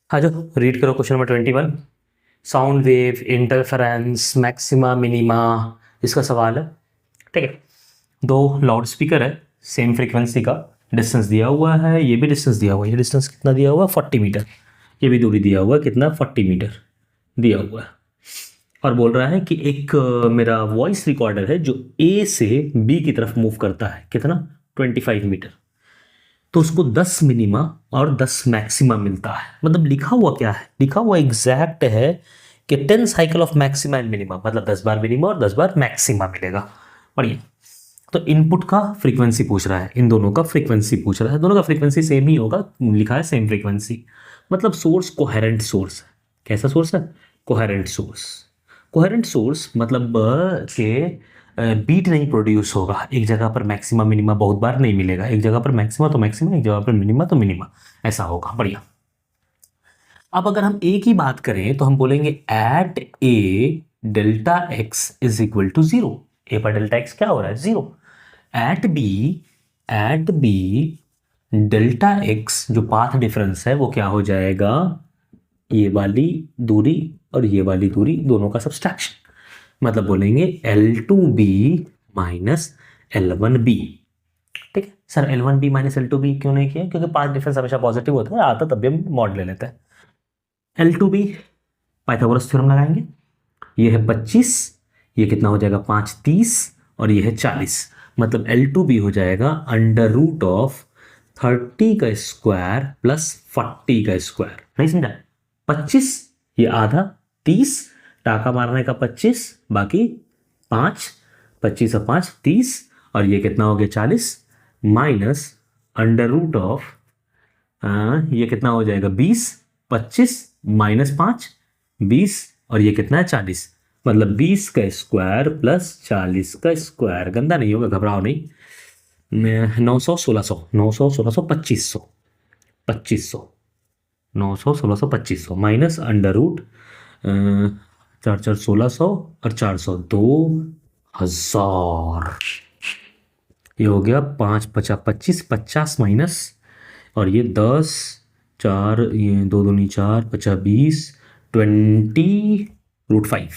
हाँ जो रीड करो question number 21। Sound wave interference maxima minima इसका सवाल है। ठीक है, दो लाउड स्पीकर है, सेम फ्रीक्वेंसी का, डिस्टेंस दिया हुआ है, ये भी डिस्टेंस दिया हुआ है। ये डिस्टेंस कितना दिया हुआ है? 40 मीटर। ये भी दूरी दिया हुआ है, कितना? 40 मीटर दिया हुआ है। और बोल रहा है कि एक मेरा वॉइस रिकॉर्डर है जो ए से बी की तरफ मूव करता है, कितना? 25 मीटर। तो उसको 10 मिनिमा और 10 मैक्सिमा मिलता है। मतलब लिखा हुआ क्या है? लिखा हुआ एग्जैक्ट है कि 10 cycle of maxima and minima, मतलब 10 बार मिनिमा और 10 बार मैक्सिमा मिलेगा। बढ़िया। तो इनपुट का फ्रीक्वेंसी पूछ रहा है, इन दोनों का फ्रीक्वेंसी पूछ रहा है। दोनों का फ्रीक्वेंसी सेम ही होगा, लिखा है सेम फ्रीक्वेंसी। मतलब सोर्स कोहेरेंट सोर्स है। कैसा सोर्स है? Coherent source. कोहेरेंट सोर्स मतलब के बीट नहीं प्रोड्यूस होगा। एक जगह पर मैक्सिमा मिनिमा बहुत बार नहीं मिलेगा, एक जगह पर मैक्सिमा तो मैक्सिमा, एक जगह पर मिनिमा तो मिनिमा, ऐसा होगा। बढ़िया। अब अगर हम ए की बात करें तो हम बोलेंगे at A delta x is equal to zero. A पर डेल्टा एक्स क्या हो रहा है? Zero. At B delta x जो पाथ डिफरेंस है वो क्या हो जाएगा? ये वाली दूरी और ये वाली दूरी दोनों का सब्सट्रैक्शन। मतलब बोलेंगे L2b माइनस L1b। ठीक है सर, L1b माइनस L2b क्यों नहीं किया? क्योंकि पाथ डिफरेंस हमेशा पॉजिटिव होता है, आता तब भी हम मॉड ले लेते हैं। L2b पाइथागोरस थ्योरम लगाएंगे। ये है 25, ये कितना हो जाएगा? 5 30, और ये है 40। मतलब L2b हो जाएगा अंडर रूट ऑफ 30 का स्क्वायर प्लस 40 का स्क्वायर। नहीं समझा? 25 ये आधा, 30 टाका मारने का 25, बाकी 5, 25 और 5 30, और ये कितना हो गया? 40 माइनस अंडर रूट ऑफ ये कितना हो जाएगा? 20, 25 माइनस 5 20, और ये कितना है? 40। मतलब 20 का स्क्वायर प्लस 40 का स्क्वायर। गंदा नहीं होगा, घबराओ नहीं। 900 1600 900 1600 2500 2500 900 1600 2500 माइनस अंडर रूट 4 4 1600 और 400 2000। ये हो गया 5 50 25 50 माइनस, और ये 10 4 ये 2 दूनी 4 50 20 20√5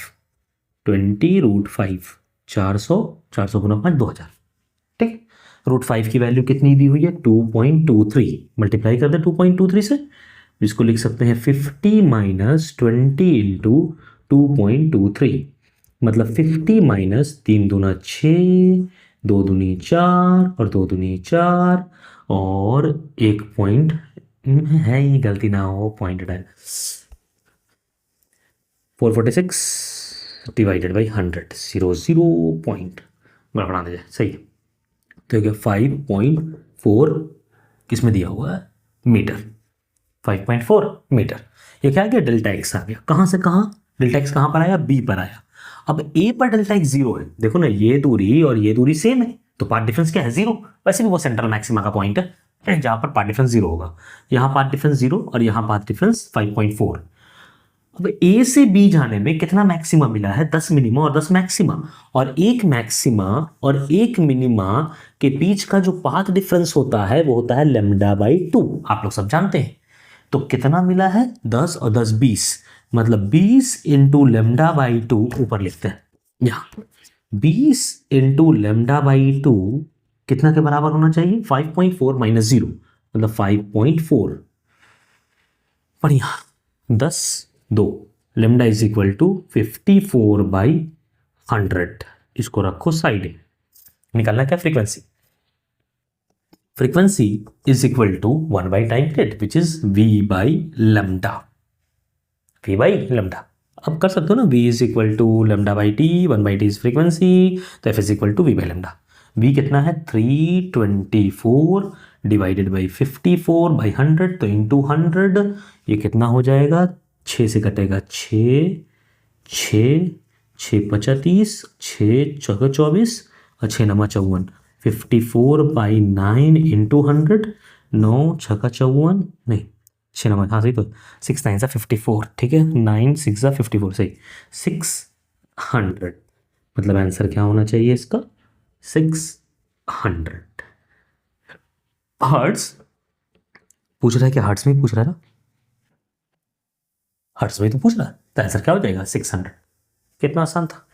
20√5 400 400 गुना 5 2000। ठीक। √5 की वैल्यू कितनी दी हुई है? 2.23। मल्टीप्लाई कर दे 2.23 से, जिसको लिख सकते हैं 50 माइनस 20 इंटू 2.23। मतलब 50 माइनस 3 दूना 6, 2 दूनी 4 और 2 दूनी 4, और एक पॉइंट है, ये गलती ना हो, पॉइंट डाल 446 डिवाइडेड बाई 100 0 पॉइंट बढ़ा दे सही है। तो क्या 5.4 किसमें दिया हुआ है? मीटर। 5.4 मीटर। ये क्या आ गया? डेल्टा एक्स आ गया। कहाँ से कहाँ? डेल्टा एक्स कहाँ पर आया? बी पर आया। अब ए पर डेल्टा एक्स जीरो है। देखो ना, ये दूरी और ये दूरी सेम है, तो पाथ डिफरेंस क्या है? जीरो। वैसे भी वो सेंट्रल मैक्सिमा का पॉइंट है जहां पर पाथ डिफरेंस जीरो होगा। यहाँ पाथ डिफरेंस जीरो और यहाँ पाथ डिफरेंस 5.4। अब ए से बी जाने में कितना मैक्सिमा मिला है? 10 मिनिमा और 10 मैक्सिमा। और एक मैक्सिमा और एक मिनिमा के बीच का जो पाथ डिफरेंस होता है वो होता है λ/2। आप लोग सब जानते हैं। तो कितना मिला है? 10 और 10 20, मतलब 20 इंटू λ/2 ऊपर लिखते हैं यहां। 20 इंटू λ/2 कितना के बराबर होना चाहिए? 5.4 माइनस 0, मतलब 5.4। बढ़िया। 10 2 लेमडा इज इक्वल टू 54/100। इसको रखो साइड। निकालना क्या? Frequency. Frequency is equal to 1 by time period which is v by lambda. v by lambda. अब कर सकते हो ना, v is equal to lambda by T, 1/t is frequency, तो f is equal to v by lambda. v कितना है? 324 divided by 54/100, तो into 100 ये कितना हो जाएगा? 6 से कटेगा 6 6 6 35 6 चौका 24 और 6 नमा 54। 54/9 इंटू 100, 9 छक्का 54, नहीं 6 नमा, हाँ सही तो 6 9 54। ठीक है, 9 6 54 सही। 600 मतलब आंसर क्या होना चाहिए इसका? 600 हर्ट्स। पूछ रहा है क्या? हर्ट्स में पूछ रहा है ना? हर्ट्ज में तो पूछ रहा है, तो आंसर क्या हो जाएगा 600। कितना आसान था।